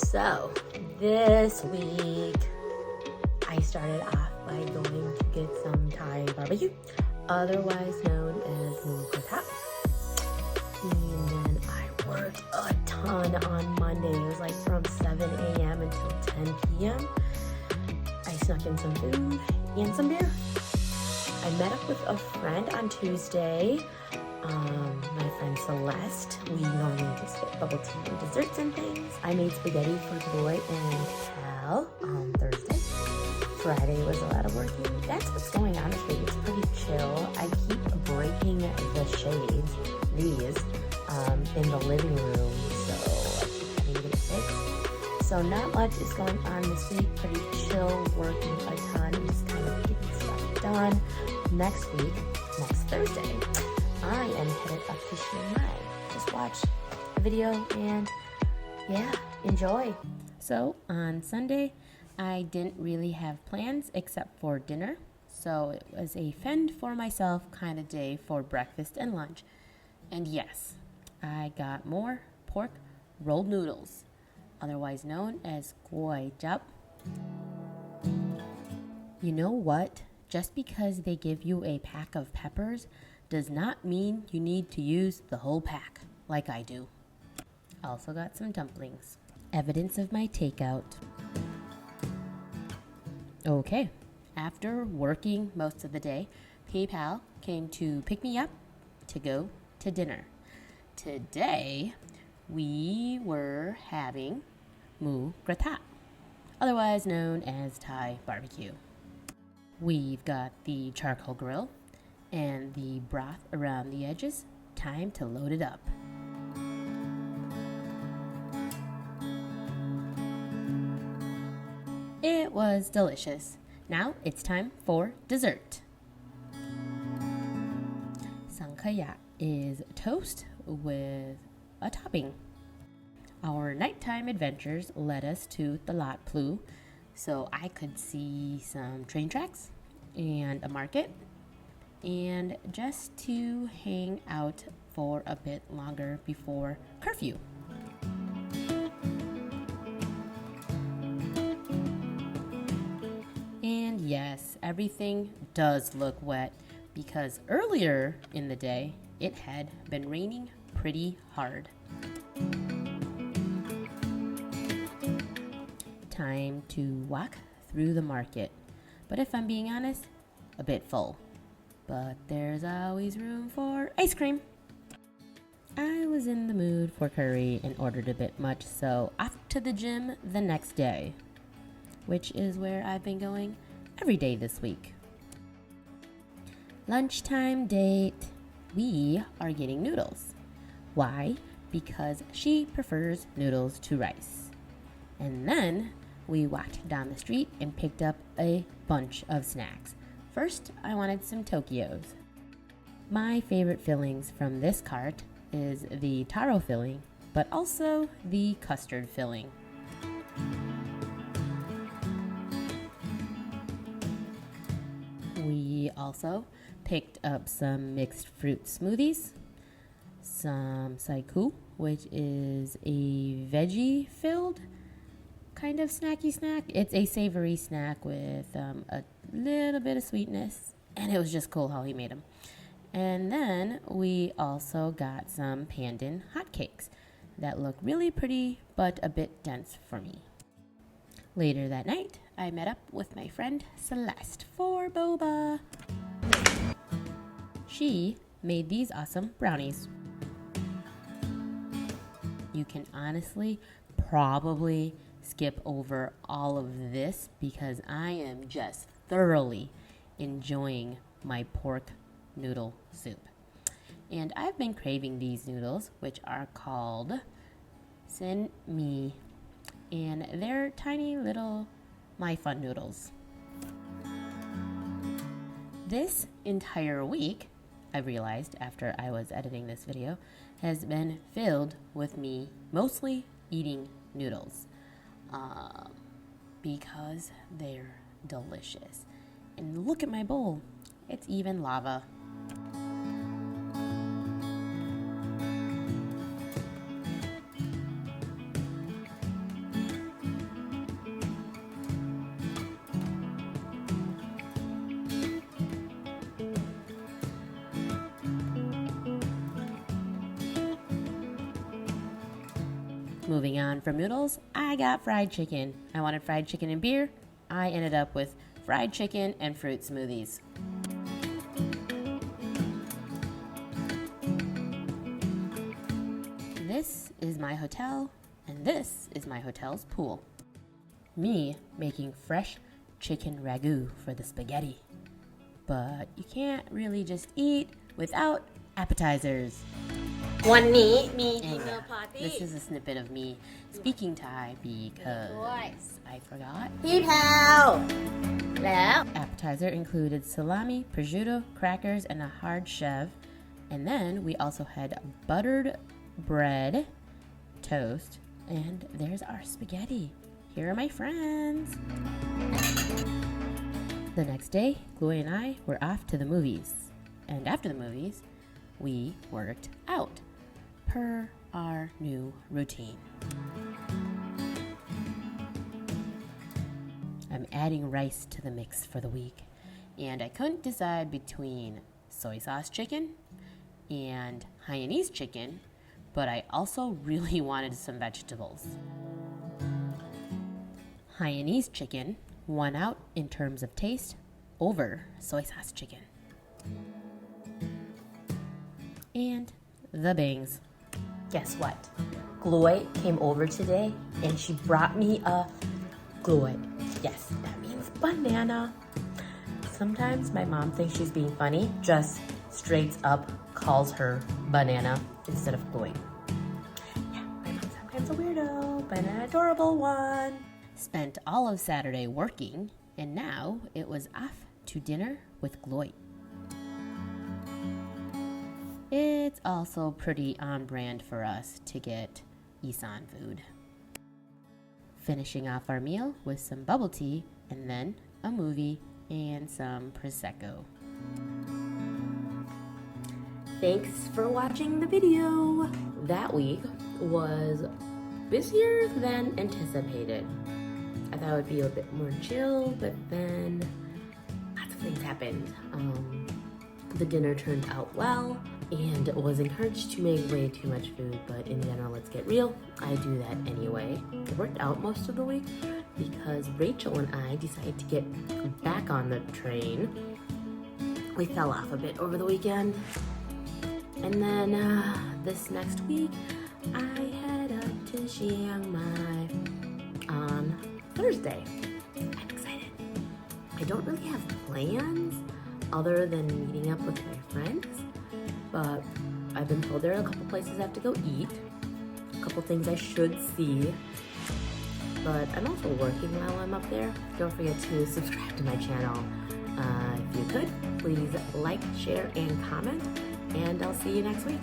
So, this week, I started off by going to get some Thai barbecue, otherwise known as Mookata. And then I worked a ton on Monday. It was like from 7 a.m. until 10 p.m. I snuck in some food and some beer. I met up with a friend on Tuesday. My friend Celeste. We normally just get bubble tea and desserts and things. I made spaghetti for Boy and Cal on Thursday. Friday was a lot of working. That's what's going on this week. It's pretty chill. I keep breaking the shades, these, in the living room, so I keep having to get it fixed. So not much is going on this week. Pretty chill, working a ton, just kind of getting stuff done. Next week, next Thursday, I am headed up to Chiang Mai. Just watch the video and yeah, enjoy. So on Sunday, I didn't really have plans except for dinner. So it was a fend for myself kind of day for breakfast and lunch. And yes, I got more pork rolled noodles, otherwise known as goi chap. You know what? Just because they give you a pack of peppers does not mean you need to use the whole pack, like I do. Also got some dumplings. Evidence of my takeout. Okay, after working most of the day, PayPal came to pick me up to go to dinner. Today, we were having Moo Gratat, otherwise known as Thai barbecue. We've got the charcoal grill and the broth around the edges. Time to load it up. It was delicious. Now it's time for dessert. Sankaya is toast with a topping. Our nighttime adventures led us to the Lot Plu, so I could see some train tracks and a market, and just to hang out for a bit longer before curfew. And yes, everything does look wet because earlier in the day it had been raining pretty hard. Time to walk through the market, but if I'm being honest, a bit full. But there's always room for ice cream. I was in the mood for curry and ordered a bit much, so off to the gym the next day, which is where I've been going every day this week. Lunchtime date. We are getting noodles. Why? Because she prefers noodles to rice. And then we walked down the street and picked up a bunch of snacks. First, I wanted some Tokios. My favorite fillings from this cart is the taro filling, but also the custard filling. We also picked up some mixed fruit smoothies, some saiku, which is a veggie-filled kind of snacky snack. It's a savory snack with a little bit of sweetness, and it was just cool how he made them. And then we also got some pandan hotcakes that look really pretty but a bit dense for me. Later that night, I met up with my friend Celeste for boba. She made these awesome brownies. You can honestly probably skip over all of this because I am just thoroughly enjoying my pork noodle soup. And I've been craving these noodles, which are called Sen Mi, and they're tiny little My Fun noodles. This entire week, I realized after I was editing this video, has been filled with me mostly eating noodles because they're delicious. And look at my bowl, it's even lava. Moving on from noodles, I got fried chicken. I wanted fried chicken and beer. I ended up with fried chicken and fruit smoothies. This is my hotel, and this is my hotel's pool. Me making fresh chicken ragu for the spaghetti. But you can't really just eat without appetizers.วันนี้มี And ดินเนอ yeah, ร์ปาร์ตี้ this is a snippet of me speaking Thai because I forgot. พี่แพลวแล้ว Appetizer included salami, prosciutto, crackers, and a hard chev. And then we also had buttered bread, toast, and there's our spaghetti. Here are my friends. The next day, Gloy and I were off to the movies. And after the movies, we worked out per our new routine. I'm adding rice to the mix for the week, and I couldn't decide between soy sauce chicken and Hainanese chicken, but I also really wanted some vegetables. Hainanese chicken won out in terms of taste over soy sauce chicken. And the bangs. Guess what? Gloy came over today and she brought me a Gloy. Yes, that means banana. Sometimes my mom thinks she's being funny, just straight up calls her banana instead of Gloy. Yeah, my mom's sometimes a weirdo, but an adorable one. Spent all of Saturday working, and now it was off to dinner with Gloy. It's also pretty on brand for us to get Isan food. Finishing off our meal with some bubble tea and then a movie and some Prosecco. Thanks for watching the video. That week was busier than anticipated. I thought it would be a bit more chill, but then lots of things happened. The dinner turned out well and was encouraged to make way too much food, but in general, let's get real, I do that anyway. It worked out most of the week because Rachel and I decided to get back on the train. We fell off a bit over the weekend. And then this next week, I head up to Chiang Mai on Thursday. I'm excited. I don't really have plans other than meeting up with my friends, but I've been told there are a couple places I have to go eat, a couple things I should see, but I'm also working while I'm up there. Don't forget to subscribe to my channel. If you could, please like, share, and comment, and I'll see you next week.